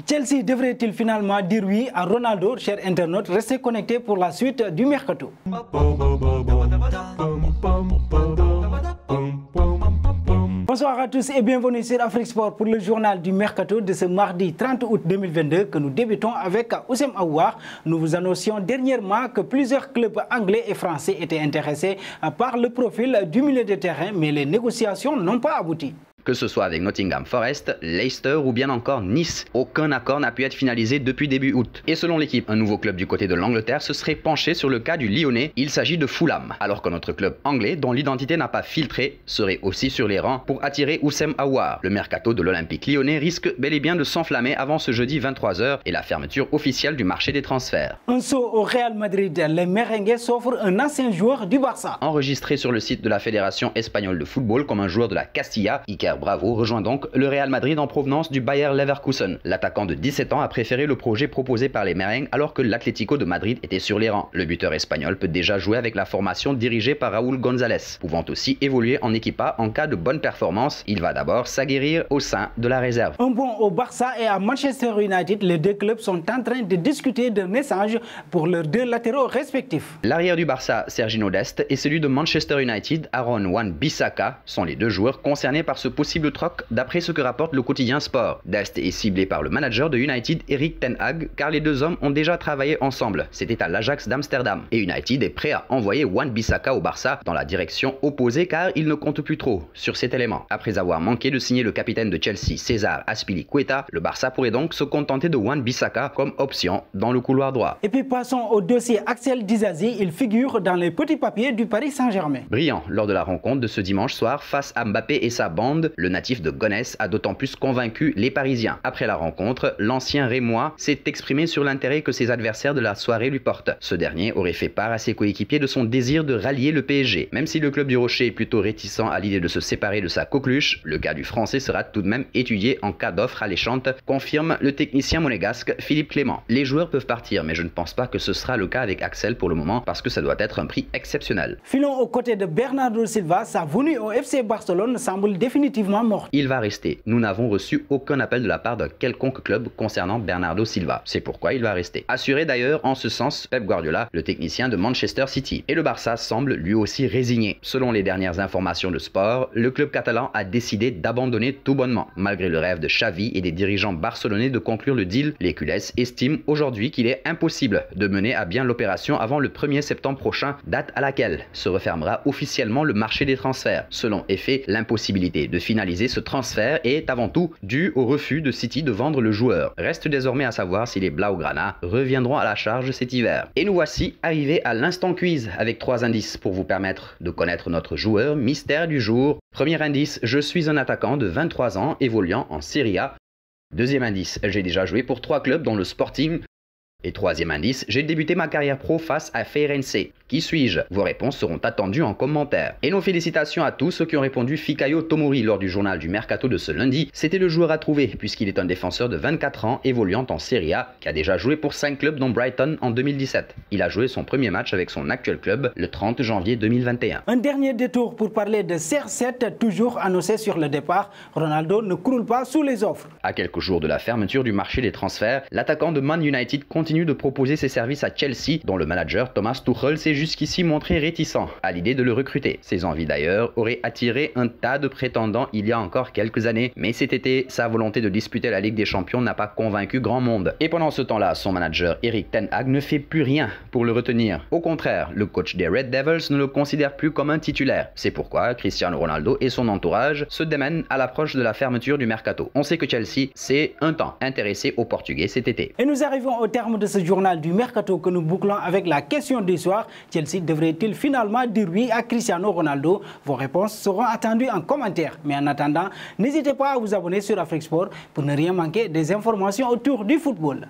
Chelsea devrait-il finalement dire oui à Ronaldo? Chers internautes, restez connectés pour la suite du mercato. Bonsoir à tous et bienvenue sur Afrique Sport pour le journal du mercato de ce mardi 30 août 2022 que nous débutons avec Oussem Aouar. Nous vous annoncions dernièrement que plusieurs clubs anglais et français étaient intéressés par le profil du milieu de terrain, mais les négociations n'ont pas abouti. Que ce soit avec Nottingham Forest, Leicester ou bien encore Nice, aucun accord n'a pu être finalisé depuis début août. Et selon l'équipe, un nouveau club du côté de l'Angleterre se serait penché sur le cas du Lyonnais. Il s'agit de Fulham, alors que notre club anglais, dont l'identité n'a pas filtré, serait aussi sur les rangs pour attirer Oussem Aouar. Le mercato de l'Olympique lyonnais risque bel et bien de s'enflammer avant ce jeudi 23h et la fermeture officielle du marché des transferts. Un saut au Real Madrid, les merengues s'offrent un ancien joueur du Barça. Enregistré sur le site de la Fédération espagnole de football comme un joueur de la Castilla, Iker Bravo rejoint donc le Real Madrid en provenance du Bayer Leverkusen. L'attaquant de 17 ans a préféré le projet proposé par les merengues alors que l'Atlético de Madrid était sur les rangs. Le buteur espagnol peut déjà jouer avec la formation dirigée par Raúl González, pouvant aussi évoluer en équipa en cas de bonne performance. Il va d'abord s'aguerrir au sein de la réserve. Un bond au Barça et à Manchester United, les deux clubs sont en train de discuter d'un échange pour leurs deux latéraux respectifs. L'arrière du Barça, Sergino Dest, et celui de Manchester United, Aaron Wan-Bissaka, sont les deux joueurs concernés par ce possible troc d'après ce que rapporte le quotidien Sport. Dest est ciblé par le manager de United, Erik ten Hag, car les deux hommes ont déjà travaillé ensemble. C'était à l'Ajax d'Amsterdam. Et United est prêt à envoyer Wan-Bissaka au Barça dans la direction opposée car il ne compte plus trop sur cet élément. Après avoir manqué de signer le capitaine de Chelsea, César Azpilicueta, le Barça pourrait donc se contenter de Wan-Bissaka comme option dans le couloir droit. Et puis passons au dossier Axel Disasi, il figure dans les petits papiers du Paris Saint-Germain. Brillant lors de la rencontre de ce dimanche soir face à Mbappé et sa bande, le natif de Gonesse a d'autant plus convaincu les Parisiens. Après la rencontre, l'ancien Rémois s'est exprimé sur l'intérêt que ses adversaires de la soirée lui portent. Ce dernier aurait fait part à ses coéquipiers de son désir de rallier le PSG. Même si le club du Rocher est plutôt réticent à l'idée de se séparer de sa coqueluche, le cas du Français sera tout de même étudié en cas d'offre alléchante, confirme le technicien monégasque Philippe Clément. Les joueurs peuvent partir, mais je ne pense pas que ce sera le cas avec Axel pour le moment parce que ça doit être un prix exceptionnel. Filons aux côtés de Bernardo Silva, sa venue au FC Barcelone semble définitivement morte. Il va rester. Nous n'avons reçu aucun appel de la part d'un quelconque club concernant Bernardo Silva. C'est pourquoi il va rester. Assuré d'ailleurs en ce sens Pep Guardiola, le technicien de Manchester City. Et le Barça semble lui aussi résigné. Selon les dernières informations de Sport, le club catalan a décidé d'abandonner tout bonnement. Malgré le rêve de Xavi et des dirigeants barcelonais de conclure le deal, les culés estiment aujourd'hui qu'il est impossible de mener à bien l'opération avant le 1er septembre prochain, date à laquelle se refermera officiellement le marché des transferts. Selon Effet, l'impossibilité de finaliser ce transfert est avant tout dû au refus de City de vendre le joueur. Reste désormais à savoir si les Blaugrana reviendront à la charge cet hiver. Et nous voici arrivés à l'instant quiz avec 3 indices pour vous permettre de connaître notre joueur mystère du jour. Premier indice, je suis un attaquant de 23 ans évoluant en Serie A. Deuxième indice, j'ai déjà joué pour 3 clubs dont le Sporting. Et troisième indice, j'ai débuté ma carrière pro face à Feirense. Qui suis-je? Vos réponses seront attendues en commentaire. Et nos félicitations à tous ceux qui ont répondu Fikayo Tomori lors du journal du mercato de ce lundi. C'était le joueur à trouver puisqu'il est un défenseur de 24 ans évoluant en Serie A qui a déjà joué pour 5 clubs dont Brighton en 2017. Il a joué son premier match avec son actuel club le 30 janvier 2021. Un dernier détour pour parler de CR7 toujours annoncé sur le départ. Ronaldo ne croule pas sous les offres. À quelques jours de la fermeture du marché des transferts, l'attaquant de Man United continue de proposer ses services à Chelsea, dont le manager Thomas Tuchel s'est jusqu'ici montré réticent à l'idée de le recruter. Ses envies d'ailleurs auraient attiré un tas de prétendants il y a encore quelques années, mais cet été, sa volonté de disputer la Ligue des Champions n'a pas convaincu grand monde. Et pendant ce temps-là, son manager Erik ten Hag ne fait plus rien pour le retenir. Au contraire, le coach des Red Devils ne le considère plus comme un titulaire. C'est pourquoi Cristiano Ronaldo et son entourage se démènent à l'approche de la fermeture du mercato. On sait que Chelsea s'est un temps intéressé aux Portugais cet été. Et nous arrivons au terme de ce journal du mercato que nous bouclons avec la question du soir. Chelsea devrait-il finalement dire oui à Cristiano Ronaldo? Vos réponses seront attendues en commentaire. Mais en attendant, n'hésitez pas à vous abonner sur Afrique Sport pour ne rien manquer des informations autour du football.